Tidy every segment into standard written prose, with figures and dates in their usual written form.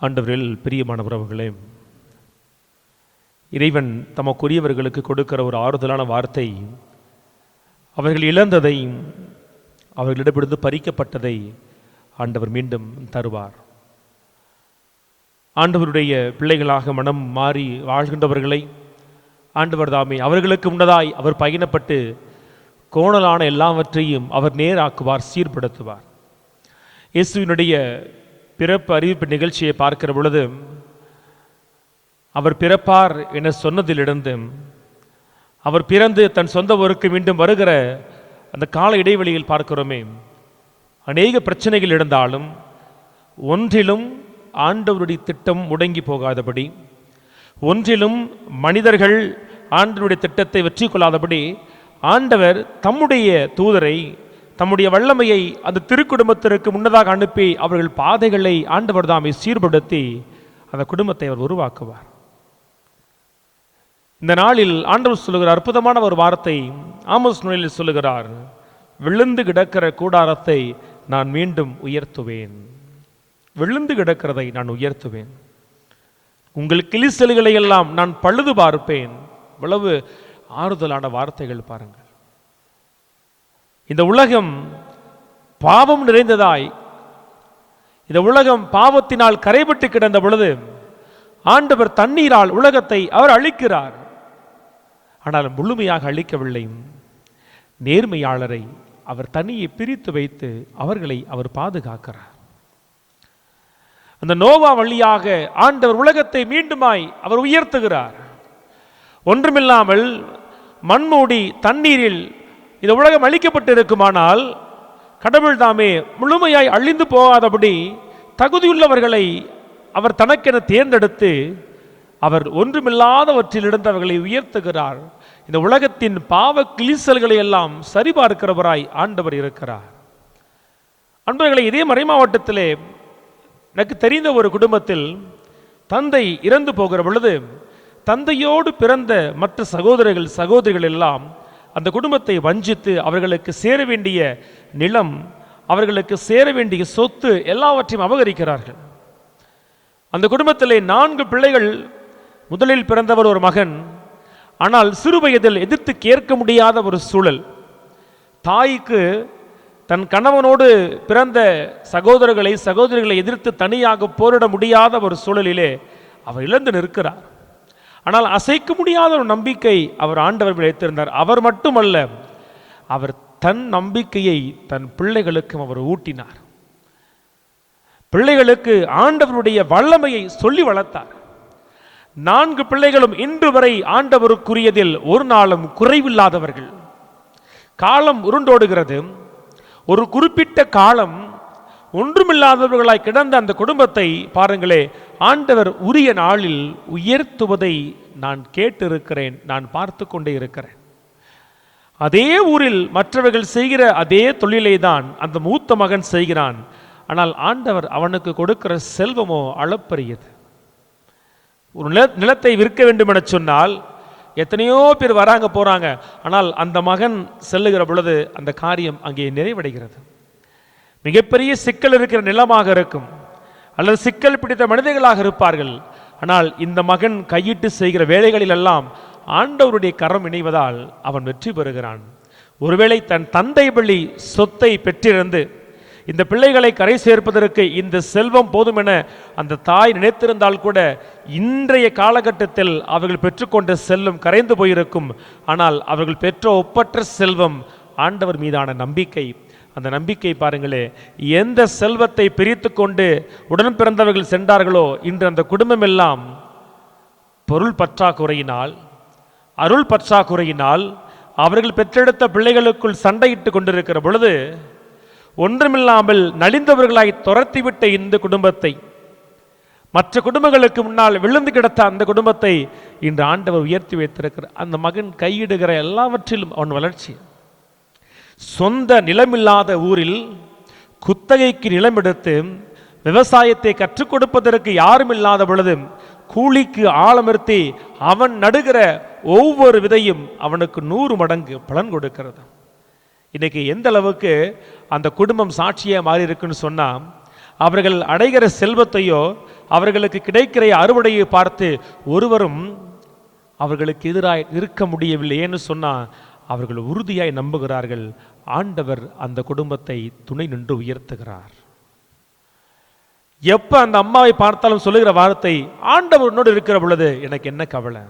ஆண்டவரில் பிரியமான உறவுகளே, இறைவன் தமக்குரியவர்களுக்கு கொடுக்கிற ஒரு ஆறுதலான வார்த்தை, அவர்கள் இழந்ததை, அவர்களிடமிருந்து பறிக்கப்பட்டதை ஆண்டவர் மீண்டும் தருவார். ஆண்டவருடைய பிள்ளைகளாக மனம் மாறி வாழ்கின்றவர்களை ஆண்டவர் தாமே அவர்களுக்கு முன்னதாய் அவர் பயணப்பட்டு கோணலான எல்லாவற்றையும் அவர் நேராக்குவார், சீர்படுத்துவார். இயேசுவினுடைய பிறப்பு அறிவிப்பு நிகழ்ச்சியை பார்க்கிற பொழுது அவர் பிறப்பார் என சொன்னதிலிருந்து அவர் பிறந்து தன் சொந்த ஊருக்கு மீண்டும் வருகிற அந்த கால இடைவெளியில் பார்க்கிறோமே, அநேக பிரச்சனைகள் இருந்தாலும் ஒன்றிலும் ஆண்டவருடைய திட்டம் முடங்கி போகாதபடி, ஒன்றிலும் மனிதர்கள் ஆண்டவருடைய திட்டத்தை வெற்றி கொள்ளாதபடி ஆண்டவர் தம்முடைய தூதரை, தம்முடைய வல்லமையை அந்த திருக்குடும்பத்திற்கு முன்னதாக அனுப்பி அவர்கள் பாதைகளை ஆண்டவர் தாமே சீர்படுத்தி அந்த குடும்பத்தை அவர் உருவாக்குவார். இந்த நாளில் ஆண்டவர் சொல்லுகிறார் அற்புதமான ஒரு வார்த்தை. ஆமோஸ் நூலில் சொல்லுகிறார், விழுந்து கிடக்கிற கூடாரத்தை நான் மீண்டும் உயர்த்துவேன். விழுந்து கிடக்கிறதை நான் உயர்த்துவேன், உங்கள் கிளிசல்களை எல்லாம் நான் பழுது பார்ப்பேன். இவ்வளவு ஆறுதலான வார்த்தைகள் பாருங்கள். இந்த உலகம் பாவம் நிறைந்ததாய், இந்த உலகம் பாவத்தினால் கரைபட்டு கிடந்த பொழுது ஆண்டவர் தண்ணீரால் உலகத்தை அவர் அழிக்கிறார். ஆனால் முழுமையாக அழிக்கவில்லை. நேர்மையாளரை அவர் தனியை பிரித்து வைத்து அவர்களை அவர் பாதுகாக்கிறார். அந்த நோவா வழியாக ஆண்டவர் உலகத்தை மீண்டுமாய் அவர் உயர்த்துகிறார். ஒன்றுமில்லாமல் மண்மூடி தண்ணீரில் இந்த உலகம் அழிக்கப்பட்டு இருக்குமானால் கடவுள் தாமே முழுமையாய் அழிந்து போகாதபடி தகுதியுள்ளவர்களை அவர் தனக்கென தேர்ந்தெடுத்து அவர் ஒன்றுமில்லாதவற்றிலிருந்து அவர்களை உயர்த்துகிறார். இந்த உலகத்தின் பாவ கிளிசல்களை எல்லாம் சரிபார்க்கிறவராய் ஆண்டவர் இருக்கிறார். அன்பர்களை, இதே மறை மாவட்டத்திலே எனக்கு தெரிந்த ஒரு குடும்பத்தில் தந்தை இறந்து போகிற பொழுது தந்தையோடு பிறந்த மற்ற சகோதரிகள் எல்லாம் அந்த குடும்பத்தை வஞ்சித்து அவர்களுக்கு சேர வேண்டிய நிலம், அவர்களுக்கு சேர வேண்டிய சொத்து எல்லாவற்றையும் அபகரிக்கிறார்கள். அந்த குடும்பத்திலே 4 பிள்ளைகள். முதலில் பிறந்தவர் ஒரு மகன். ஆனால் சிறு வயதில் எதிர்த்து கேட்க முடியாத ஒரு சூழல். தாய்க்கு தன் கணவனோடு பிறந்த சகோதரிகளை எதிர்த்து தனியாக போரிட முடியாத ஒரு சூழலிலே அவர் இழந்து நிற்கிறார். ஆனால் அசைக்க முடியாத ஒரு நம்பிக்கை அவர் ஆண்டவர் வைத்திருந்தார். அவர் மட்டுமல்ல, அவர் தன் நம்பிக்கையை தன் பிள்ளைகளுக்கும் அவர் ஊட்டினார். பிள்ளைகளுக்கு ஆண்டவருடைய வல்லமையை சொல்லி வளர்த்தார். 4 பிள்ளைகளும் இன்று வரை ஆண்டவருக்குரியதில் ஒரு நாளும் குறைவில்லாதவர்கள். காலம் உருண்டோடுகிறது. ஒரு குறிப்பிட்ட காலம் ஒன்றுமில்லாதவர்களாய் கிடந்த அந்த குடும்பத்தை பாருங்களே, ஆண்டவர் உரிய நாளில் உயர்த்துவதை நான் கேட்டிருக்கிறேன், நான் பார்த்து கொண்டே இருக்கிறேன். அதே ஊரில் மற்றவர்கள் செய்கிற அதே தொழிலை தான் அந்த மூத்த மகன் செய்கிறான். ஆனால் ஆண்டவர் அவனுக்கு கொடுக்கிற செல்வமோ அளப்பரியது. ஒரு நிலத்தை விற்க வேண்டும் என சொன்னால் எத்தனையோ பேர் வராங்க போறாங்க. ஆனால் அந்த மகன் செல்லுகிற பொழுது அந்த காரியம் அங்கே நிறைவடைகிறது. மிகப்பெரிய சிக்கல் இருக்கிற நிலமாக இருக்கும், அல்லது சிக்கல் பிடித்த மனிதர்களாக இருப்பார்கள். ஆனால் இந்த மகன் கையிட்டு செய்கிற வேலைகளில் எல்லாம் ஆண்டவருடைய கரம் இணைவதால் அவன் வெற்றி பெறுகிறான். ஒருவேளை தன் தந்தை வழி சொத்தை பெற்றிருந்து இந்த பிள்ளைகளை கரை சேர்ப்பதற்கு இந்த செல்வம் போதும் என அந்த தாய் நினைத்திருந்தால் கூட இன்றைய காலகட்டத்தில் அவர்கள் பெற்றுக்கொண்ட செல்வம் கரைந்து போயிருக்கும். ஆனால் அவர்கள் பெற்ற ஒப்பற்ற செல்வம் ஆண்டவர் மீதான நம்பிக்கை. அந்த நம்பிக்கை பாருங்களே, எந்த செல்வத்தை பிரித்து கொண்டு உடன் பிறந்தவர்கள் சென்றார்களோ இன்று அந்த குடும்பம் எல்லாம் பொருள் பற்றாக்குறையினால், அருள் பற்றாக்குறையினால் அவர்கள் பெற்றெடுத்த பிள்ளைகளுக்குள் சண்டையிட்டு கொண்டிருக்கிற பொழுது ஒன்றுமில்லாமல் நலிந்தவர்களாய் துரத்திவிட்ட இந்த குடும்பத்தை, மற்ற குடும்பங்களுக்கு முன்னால் விழுந்து கிடத்த அந்த குடும்பத்தை இன்று ஆண்டவர் உயர்த்தி வைத்திருக்கிறார். அந்த மகன் கையிடுகிற எல்லாவற்றிலும் அவன் வளர்ச்சி. சொந்த நிலமில்லாத ஊரில் குத்தகைக்கு நிலம் எடுத்து விவசாயத்தை கற்றுக் கொடுப்பதற்கு யாரும் இல்லாத பொழுது கூலிக்கு ஆழமர்த்தி அவன் நடுகிற ஒவ்வொரு விதையும் அவனுக்கு 100 மடங்கு பலன் கொடுக்கிறது. இன்னைக்கு எந்த அளவுக்கு அந்த குடும்பம் சாட்சியாக மாறி இருக்குன்னு சொன்னால், அவர்கள் அடைகிற செல்வத்தையோ அவர்களுக்கு கிடைக்கிற அறுவடையை பார்த்து ஒருவரும் அவர்களுக்கு எதிராக இருக்க முடியவில்லை. ஏன்னு சொன்னா அவர்கள் உறுதியாய் நம்புகிறார்கள், ஆண்டவர் அந்த குடும்பத்தை துணை நின்று உயர்த்துகிறார். எப்ப அந்த அம்மாவை பார்த்தாலும் சொல்லுகிற வார்த்தை, ஆண்டவரோடு இருக்கிற பொழுது எனக்கு என்ன கவலை.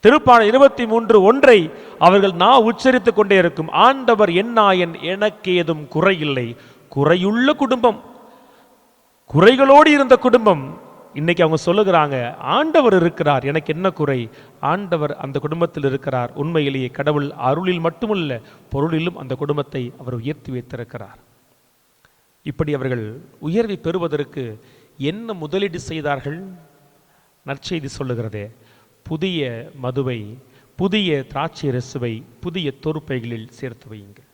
திருப்பாடல் 23:1 அவர்கள் நான் உச்சரித்துக் கொண்டே இருக்கும், ஆண்டவர் என்னாயன் எனக்கு ஏதும் குறையில்லை. குறையுள்ள குடும்பம், குறைகளோடு இருந்த குடும்பம், இன்னைக்கு அவங்க சொல்லுகிறாங்க, ஆண்டவர் இருக்கிறார், எனக்கு என்ன குறை. ஆண்டவர் அந்த குடும்பத்தில் இருக்கிறார். உண்மையிலேயே கடவுள் அருளில் மட்டுமல்ல பொருளிலும் அந்த குடும்பத்தை அவர் உயர்த்தி வைத்திருக்கிறார். இப்படி அவர்கள் உயர்வை பெறுவதற்கு என்ன முதலீடு செய்தார்கள்? நற்செய்தி சொல்லுகிறதே, புதிய மதுவை, புதிய திராட்சை ரசுவை புதிய தோற்பைகளில் சேர்த்து வையுங்கள்.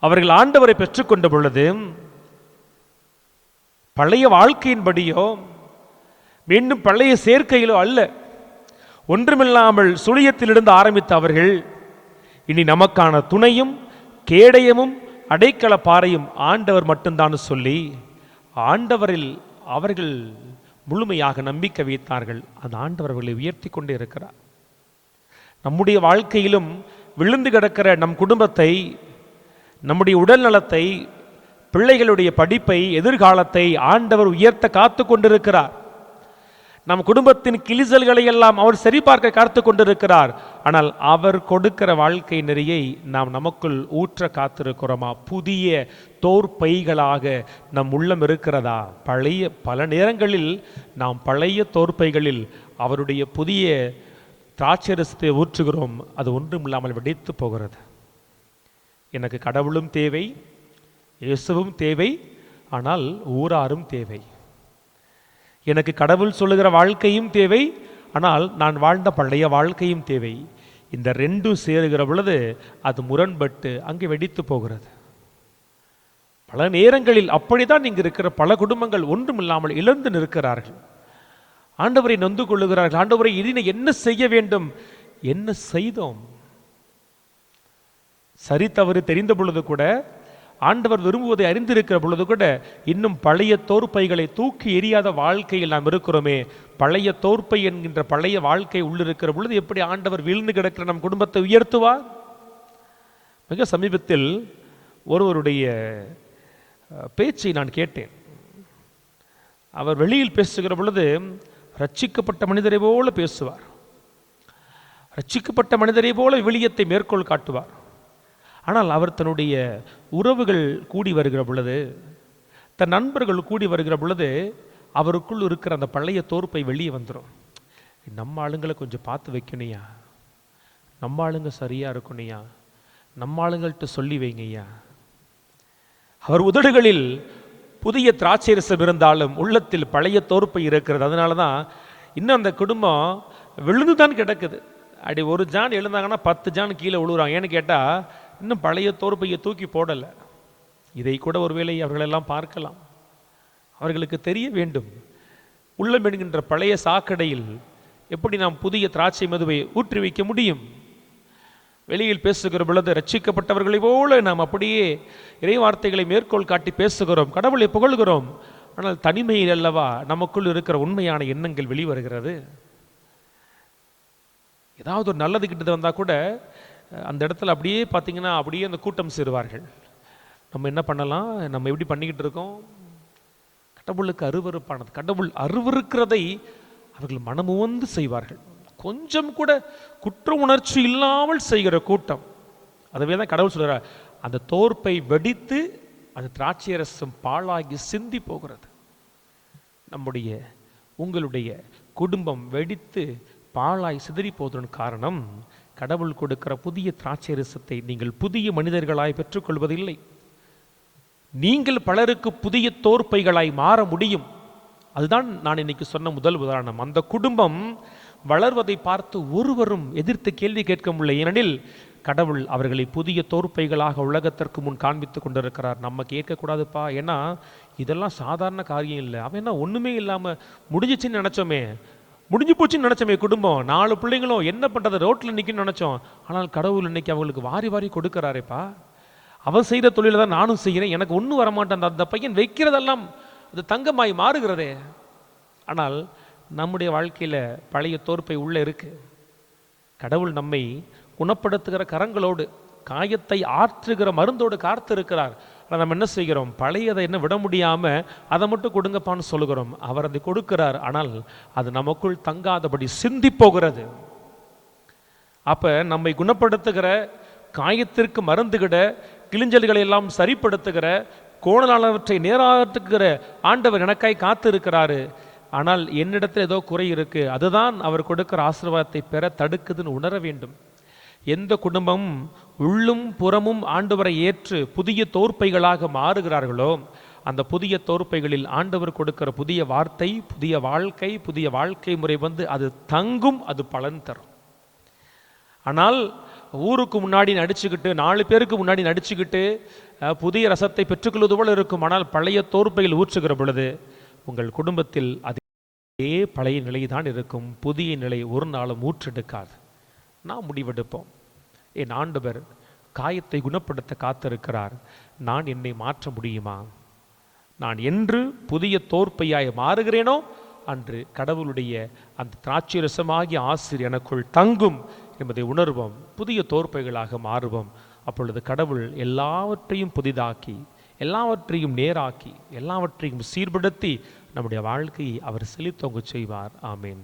அவர்கள் ஆண்டவரை பெற்றுக்கொண்ட பொழுது பழைய வாழ்க்கையின்படியோ மீண்டும் பழைய சேர்க்கையிலோ அல்ல, ஒன்றுமில்லாமல் சுழியத்திலிருந்து ஆரம்பித்த அவர்கள் இனி நமக்கான துணையும் கேடயமும் அடைக்கல பாறையும் ஆண்டவர் மட்டும்தான் சொல்லி ஆண்டவரில் அவர்கள் முழுமையாக நம்பிக்கை வைத்தார்கள். அந்த ஆண்டவர் அவர்களை உயர்த்தி கொண்டே இருக்கிறார். நம்முடைய வாழ்க்கையிலும் விழுந்து கிடக்கிற நம் குடும்பத்தை, நம்முடைய உடல் நலத்தை, பிள்ளைகளுடைய படிப்பை, எதிர்காலத்தை ஆண்டவர் உயர்த்த காத்து கொண்டிருக்கிறார். நம் குடும்பத்தின் கிழிசல்களை எல்லாம் அவர் சரிபார்க்க காத்து கொண்டிருக்கிறார். ஆனால் அவர் கொடுக்கிற வாழ்க்கை நெறியை நாம் நமக்குள் ஊற்ற காத்திருக்கிறோமா? புதிய தோற்பைகளாக நம் உள்ளம் இருக்கிறதா? பல நேரங்களில் நாம் பழைய தோற்பைகளில் அவருடைய புதிய திராட்சரசத்தை ஊற்றுகிறோம். அது ஒன்றும் இல்லாமல் வெடித்து போகிறது. எனக்கு கடவுளும் தேவை, இயேசுவும் தேவை, ஆனால் ஊராரும் தேவை. எனக்கு கடவுள் சொல்லுகிற வாழ்க்கையும் தேவை, ஆனால் நான் வாழ்ந்த பழைய வாழ்க்கையும் தேவை. இந்த ரெண்டும் சேருகிற பொழுது அது முரண்பட்டு அங்கே வெடித்து போகிறது. பல நேரங்களில் அப்படித்தான் இங்கு இருக்கிற பல குடும்பங்கள் ஒன்றும் இல்லாமல் இழந்து நிற்கிறார்கள். ஆண்டவரை நொந்து கொள்ளுகிறார்கள். ஆண்டவரை இதனை என்ன செய்ய வேண்டும்? என்ன செய்தோம்? சரி தவறு தெரிந்த பொழுது கூட, ஆண்டவர் விரும்புவதை அறிந்திருக்கிற பொழுது கூட இன்னும் பழைய தோற்பைகளை தூக்கி எறியாத வாழ்க்கையில் நாம் இருக்கிறோமே. பழைய தோற்பை என்கின்ற பழைய வாழ்க்கை உள்ளிருக்கிற பொழுது எப்படி ஆண்டவர் வீழ்ந்து கிடக்கிற நம் குடும்பத்தை உயர்த்துவார்? மிக சமீபத்தில் ஒருவருடைய பேச்சை நான் கேட்டேன். அவர் வெளியில் பேசுகிற பொழுது ரட்சிக்கப்பட்ட மனிதரை போல பேசுவார். ரட்சிக்கப்பட்ட மனிதரை போல விளியத்தை மேற்கோள் காட்டுவார். ஆனால் அவர் தன்னுடைய உறவுகள் கூடி வருகிற பொழுது, தன் நண்பர்கள் கூடி வருகிற பொழுது அவருக்குள் இருக்கிற அந்த பழைய தோற்பை வெளியே வந்துடும். நம்ம ஆளுங்களை கொஞ்சம் பார்த்து வைக்கணையா, நம்ம ஆளுங்க சரியா இருக்கணையா, நம்ம ஆளுங்கள்ட்ட சொல்லி வைங்கய்யா. அவர் உதடுகளில் புதிய திராட்சை ரசம் இருந்தாலும் உள்ளத்தில் பழைய தோற்பை இருக்கிறது. அதனால தான் இன்னும் அந்த குடும்பம் விழுந்து தான் கிடக்குது. அப்படி ஒரு ஜான் எழுந்தாங்கன்னா 10 ஜான் கீழே விழுகிறாங்க. ஏன்னு கேட்டால் இன்னும் பழைய தோற்பையை தூக்கி போடலை. இதை கூட ஒருவேளை அவர்களெல்லாம் பார்க்கலாம். அவர்களுக்கு தெரிய வேண்டும், உள்ளம் என்கின்ற பழைய சாக்கடையில் எப்படி நாம் புதிய திராட்சை மதுவை ஊற்றி வைக்க முடியும். வெளியில் பேசுகிற பொழுது ரட்சிக்கப்பட்டவர்களை போல நாம் அப்படியே இறை வார்த்தைகளை மேற்கோள் காட்டி பேசுகிறோம், கடவுளை புகழ்கிறோம். ஆனால் தனிமையில் அல்லவா நமக்குள் இருக்கிற உண்மையான எண்ணங்கள் வெளிவருகிறது. ஏதாவது ஒரு நல்லது கிட்டது வந்தால் கூட அந்த இடத்துல அப்படியே பார்த்தீங்கன்னா அப்படியே அந்த கூட்டம் சேருவார்கள். நம்ம என்ன பண்ணலாம், நம்ம எப்படி பண்ணிக்கிட்டு இருக்கோம்? கடவுளுக்கு அருவருப்பானது, கடவுள் அருவருக்கிறதை அவர்கள் மனமுவந்து செய்வார்கள். கொஞ்சம் கூட குற்ற உணர்ச்சி இல்லாமல் செய்கிற கூட்டம். அதுவே தான் கடவுள் சொல்கிறார், அந்த தோற்பை வெடித்து அந்த திராட்சை ரசம் பாழாகி சிந்தி போகிறது. நம்முடைய உங்களுடைய குடும்பம் வெடித்து பாழாய் சிதறி போவதன் காரணம் கடவுள் கொடுக்கிற புதிய திராட்சை ரசத்தை நீங்கள் புதிய மனிதர்களாய் பெற்றுக்கொள்வதில்லை. நீங்கள் பலருக்கு புதிய தோற்பைகளாய் மாற முடியும். அதுதான் நான் இன்னைக்கு சொன்ன முதல் உதாரணம். அந்த குடும்பம் வளர்வதை பார்த்து ஒருவரும் எதிர்த்து கேள்வி கேட்க முடியல. ஏனெனில் கடவுள் அவர்களை புதிய தோற்பைகளாக உலகத்திற்கு முன் காண்பித்து கொண்டிருக்கிறார். நம்ம கேட்கக்கூடாதுப்பா, ஏன்னா இதெல்லாம் சாதாரண காரியம் இல்லை. அவன் என்ன ஒன்றுமே இல்லாமல் முடிஞ்சிச்சின்னு நினச்சோமே, முடிஞ்சு போச்சுன்னு நினச்சோமே குடும்பம், 4 பிள்ளைங்களும் என்ன பண்ணுறது ரோட்டில் நிற்கணும்னு நினச்சோம். ஆனால் கடவுள் இன்னைக்கு அவங்களுக்கு வாரி வாரி கொடுக்குறாரேப்பா. அவன் செய்கிற தொழிலை தான் நானும் செய்கிறேன், எனக்கு ஒன்றும் வரமாட்டேன். அந்த பையன் வைக்கிறதெல்லாம் அது தங்கமாய் மாறுகிறதே. ஆனால் நம்முடைய வாழ்க்கையில் பழைய தோற்பை உள்ளே இருக்கு. கடவுள் நம்மை குணப்படுத்துகிற கரங்களோடு, காயத்தை ஆற்றுகிற மருந்தோடு காத்து இருக்கிறார். ஆனால் நம்ம என்ன செய்கிறோம்? பழையதை என்ன விட முடியாமல் அதை மட்டும் கொடுங்கப்பான்னு சொல்லுகிறோம். அவர் அதை கொடுக்கிறார், ஆனால் அது நமக்குள் தங்காதபடி சிந்தி போகிறது. அப்போ நம்மை குணப்படுத்துகிற, காயத்திற்கு மருந்துகிட, கிளிஞ்சல்களை எல்லாம் சரிப்படுத்துகிற, கோணலானவற்றை நேராட்டுகிற ஆண்டவர் எனக்காய் காத்து இருக்கிறாரு. ஆனால் என்னிடத்தில் ஏதோ குறை இருக்கு, அதுதான் அவர் கொடுக்கிற ஆசீர்வாதத்தை பெற தடுக்குதுன்னு உணர வேண்டும். எந்த குடும்பம் உள்ளும் புறமும் ஆண்டவரை ஏற்று புதிய தோற்பைகளாக மாறுகிறார்களோ, அந்த புதிய தோற்பைகளில் ஆண்டவர் கொடுக்கிற புதிய வார்த்தை, புதிய வாழ்க்கை, புதிய வாழ்க்கை முறை அது தங்கும், அது பலன் தரும். ஆனால் ஊருக்கு முன்னாடி நடிச்சுக்கிட்டு, 4 பேருக்கு முன்னாடி நடிச்சுக்கிட்டு புதிய ரசத்தை பெற்றுக்கொள்வது போல இருக்கும். ஆனால் பழைய தோற்பையில் ஊற்றுகிற பொழுது உங்கள் குடும்பத்தில் அதே பழைய நிலை தான் இருக்கும். புதிய நிலை ஒரு நாளும் ஊற்றெடுக்காது. நான் முடிவெடுப்போம், என் ஆண்டவர் காயத்தை குணப்படுத்த காத்திருக்கிறார், நான் என்னை மாற்ற முடியுமா? நான் என்று புதிய தோற்பையாய் மாறுகிறேனோ அன்று கடவுளுடைய அந்த திராட்சை ரசமாகிய ஆசீர் எனக்குள் தங்கும் என்பதை உணர்வோம். புதிய தோற்பைகளாக மாறுவோம். அப்பொழுது கடவுள் எல்லாவற்றையும் புதிதாக்கி, எல்லாவற்றையும் நேராக்கி, எல்லாவற்றையும் சீர்படுத்தி நம்முடைய வாழ்க்கையை அவர் செழித்தோங்க செய்வார். ஆமேன்.